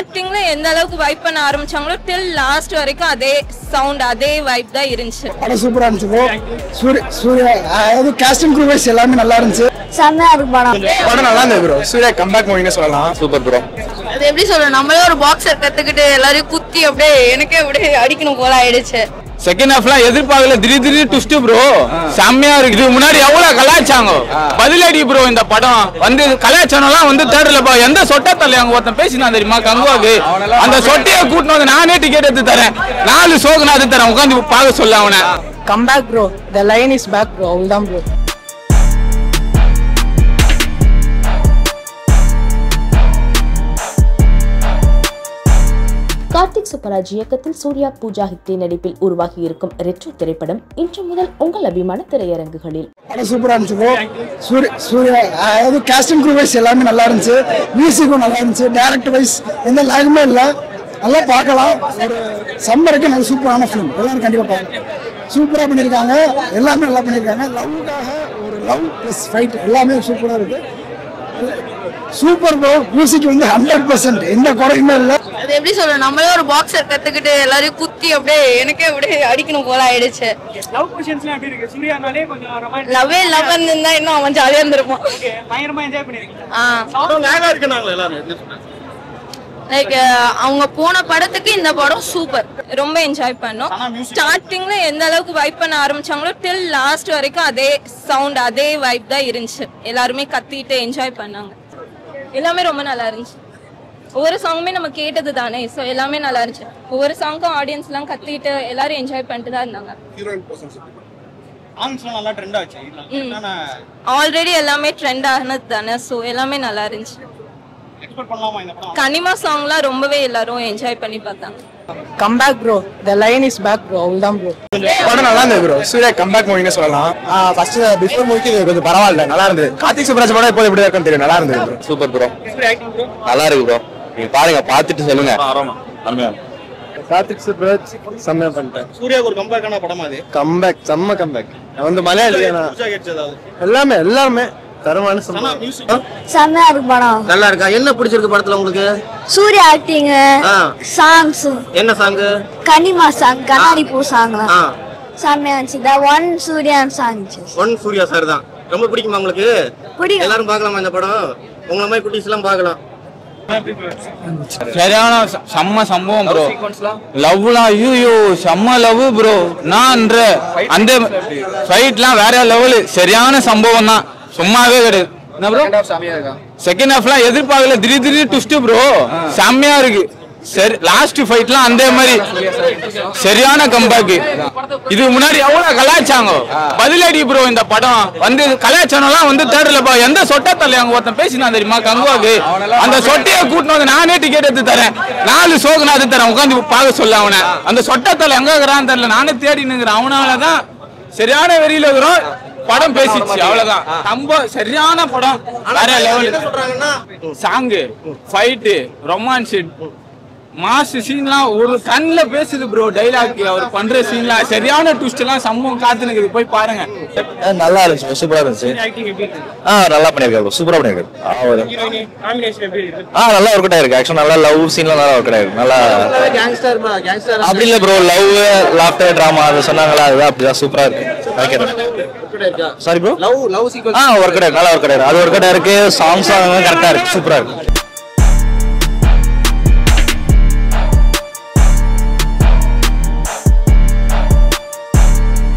ஸ்டார்டிங்ல எந்த அளவுக்கு வைப் பண்ண ஆரம்பிச்சாங்களோ till லாஸ்ட் வரைக்கும் அதே சவுண்ட் அதே வைப் தான் இருந்துச்சு. படம் சூப்பரா இருந்துச்சு. சூர்யா அதாவது காஸ்டிங் க்ரூ வைஸ் எல்லாமே நல்லா இருந்துச்சு. செமையா இருக்கு படம் நல்லா இருந்தது ப்ரோ. சூர்யா கம்பேக் மூவின்னு சொல்லலாம். Super bro. அது எப்படி சொல்றேன், நம்மளே ஒரு பாக்ஸர் கத்துக்கிட்டு எல்லாரையும் குத்தி அப்படியே எனக்கே அப்படியே அடிக்கணும் போல ஆயிடுச்சு. செகண்ட் ஹாஃப்லாம் எதிர்பார்க்கல, திடீர் ட்விஸ்ட் ப்ரோ. செம்மையா இருக்கு. இதுக்கு முன்னாடி எவ்வளவு கலாச்சாங்க பதிலடி ப்ரோ. இந்த படம் வந்து கலாச்சாரம்லாம் வந்து தேடல பா. எந்த சொட்ட தலை அங்க ஒருத்தன் பேசினா தெரியுமா கங்குவாக்கு, அந்த சொட்டையை கூட்டினு வந்து நானே டிக்கெட் எடுத்து தரேன், 4 ஷோக்கு நான் எடுத்து தரேன், உட்காந்து பார்க்க சொல்ல அவனை. Comeback bro, the line is back bro. அவ்வளவுதான் ப்ரோ. கார்த்திக் சுப்பராஜ் இயக்கத்தில் சூர்யா பூஜா ஹெக்டே நடிப்பில் உருவாகி இருக்கும் ரெட்ரோ திரைப்படம் இன்று முதல் உங்கள் அபிமான திரையரங்குகளில். படம் சூப்பரா இருந்துச்சு. சூர்யா அதாவது காஸ்டிங் க்ரூ வைஸ் எல்லாமே நல்லா இருந்துச்சு. மியூசிக்கும் நல்லா இருந்துச்சு. டைரக்டர் வைஸ் எந்த லாகுமே இல்லை. நல்லா பார்க்கலாம். ஒரு சம்மருக்கு நல்ல சூப்பரான ஃபிலிம். எல்லாரும் கண்டிப்பா பார்க்கலாம். சூப்பரா பண்ணியிருக்காங்க. எல்லாமே நல்லா பண்ணியிருக்காங்க. லவ்வுக்காக ஒரு லவ் ப்ளஸ் ஃபைட் எல்லாமே சூப்பரா இருக்கு. Super bro. மியூசிக் வந்து 100% எந்த குறையுமே இல்லை. அது எப்படி சொல்றேன், நம்மளே ஒரு பாக்ஸர் கத்துக்கிட்டு எல்லாரையும் குத்தி அப்படியே எனக்கே அப்படியே அடிக்கணும் போல ஆயிடுச்சு. லவ் பொசிஷன்ஸ்லாம் எப்படி இருக்கு? சூர்யானாலே கொஞ்சம் ரொமான்டிக் லவ்வே லவ் இருந்தா இன்னும் அவன் ஜாலியா இருந்திருப்பான். ஓகே, பயங்கரமா என்ஜாய் பண்ணிருக்கீங்க. ஆ லேகா இருக்குனாங்க எல்லாரும். லைக் அவங்க போன படத்துக்கு இந்த படம் சூப்பர். ரொம்ப என்ஜாய் பண்ணோம். ஸ்டார்டிங்ல எந்த அளவுக்கு வைப் பண்ண ஆரம்பிச்சாங்களோ till லாஸ்ட் வரைக்கும் அதே சவுண்ட் அதே வைப் தான் இருந்துச்சு. எல்லாருமே கத்திட்டு என்ஜாய் பண்ணாங்க. எல்லாமே ரொம்ப நல்லா இருந்துச்சு. ஒவ்வொரு சாங்குமே நம்ம கேட்டது தானே, ஸோ எல்லாமே நல்லா இருந்துச்சு. ஒவ்வொரு சாங்க்கும் ஆடியன்ஸ் எல்லாம் கத்திட்டு எல்லாரும் என்ஜாய் பண்ணிட்டு தான் இருந்தாங்க. நல்லா ட்ரெண்ட் ஆச்சு. ஆல்ரெடி எல்லாமே ட்ரெண்ட் ஆனது தானே, ஸோ எல்லாமே நல்லா இருந்துச்சு. எக்ஸ்பெக்ட் பண்ணலாமா இந்த படம்? கனிமா சாங்லாம் ரொம்பவே எல்லாரும் என்ஜாய் பண்ணி பார்த்தாங்க. Comeback bro, the line is back bro. அவ்வளவுதான் ப்ரோ. படம் நல்லா இருந்தது ப்ரோ. சூர்யா கம்பேக் மூவின்னு சொல்லலாம். ஃபர்ஸ்ட் பிஃபோர் மூவிக்கு கொஞ்சம் பரவாயில்ல, நல்லா இருந்தது. கார்த்திக் சுப்பராஜ் படம் இப்போ எப்படி இருக்குன்னு தெரியும். நல்லா இருந்தது ப்ரோ. Super bro. நல்லா இருக்கு ப்ரோ. நீங்க பாருங்க, பார்த்துட்டு சொல்லுங்க. கார்த்திக் சுப்பராஜ் செம்மையா பண்ணிட்டேன். சூர்யாக்கு ஒரு கம்பேக்கான படமா அது? கம்பேக் செம்ம கம்பேக். வந்து மலையாளி எல்லாருமே தரமான செமையா இருக்கு படம். நல்லா இருக்கா? என்ன பிடிச்சிருக்கு படத்துல உங்களுக்கு? Suriya acting, songs. என்ன song? Kanima song, Kannadi Poo song செமையா இருந்துச்சு. The one Suriya song. One Suriya sir தான். ரொம்ப பிடிக்குமா உங்களுக்கு? பிடிக்கும். எல்லாரும் பார்க்கலாமா இந்த படம்? உங்களை மாதிரி குட்டீஸ் எல்லாம் பார்க்கலாம். சரியான செம்ம சம்பவம் ப்ரோ. லவ்லாம் ஐயோ செம்ம லவ் ப்ரோ. நான் அந்த ஃபைட்லாம் வேற லெவலு. சரியான சம்பவம் தான், சும்மாவே கிடையாது. என்ன ப்ரோ செகண்ட் ஹாஃப்லாம் எதிர்பார்க்கல, திடீர் ட்விஸ்ட் ப்ரோ. செம்மையா இருக்கு. சரி, லாஸ்ட் ஃபைட்லாம் அந்த மாதிரி சரியான கம்பேக். இதுக்கு முன்னாடி எவ்வளவு கலாச்சாங்க பதிலடி ப்ரோ. இந்த படம் வந்து கலாச்சாரம்லாம் வந்து தேடல பா. எந்த சொட்ட தலை அங்க ஒருத்தன் பேசினா தெரியுமா கங்குவாக்கு, அந்த சொட்டையை கூட்டினு வந்து நானே டிக்கெட் எடுத்து தரேன், 4 ஷோக்கு நான் எடுத்து தரேன், உட்காந்து பார்க்க சொல்ல அவனை. அந்த சொட்ட தலை எங்க இருக்கிறான்னு தெரியல, நானே தேடினுங்கிறேன். அவனாலதான் சரியான வெறியில இருக்கிறோம். படம் பேசிச்சு, அவ்வளவுதான். ரொம்ப சரியான படம், வேற level. Song, fight, romance, mass சீன்லாம் ஒரு கண்ணுல பேசுது ப்ரோ. டைலாக் அவர் பண்ற சீன்லாம் சரியான ட்விஸ்ட் எல்லாம் சம்பவம் காத்துனுக்குது. போய் பாருங்க. நல்லா இருந்துச்சு, சூப்பரா இருந்துச்சு. நல்லா பண்ணிருக்காரு, சூப்பரா பண்ணிருக்காரு. நல்லா ஒர்க் ஆயிருக்கு. ஆக்சுவலா நல்லா லவ் சீன்லாம் நல்லா ஒர்க் ஆயிருக்கு. நல்லா அப்படி இல்ல ப்ரோ, லவ் லாஃப்டர் டிராமா அது சொன்னாங்களா, அதுதான் அப்படிதான் சூப்பரா இருக்கு. Sorry bro, love sequence work ஆயிருக்கு, நல்லா ஒர்க் ஆயிருக்கு. அது ஒர்க் ஆயிருக்கு. சாங்ஸ் கரெக்டா இருக்கு, சூப்பரா இருக்கு.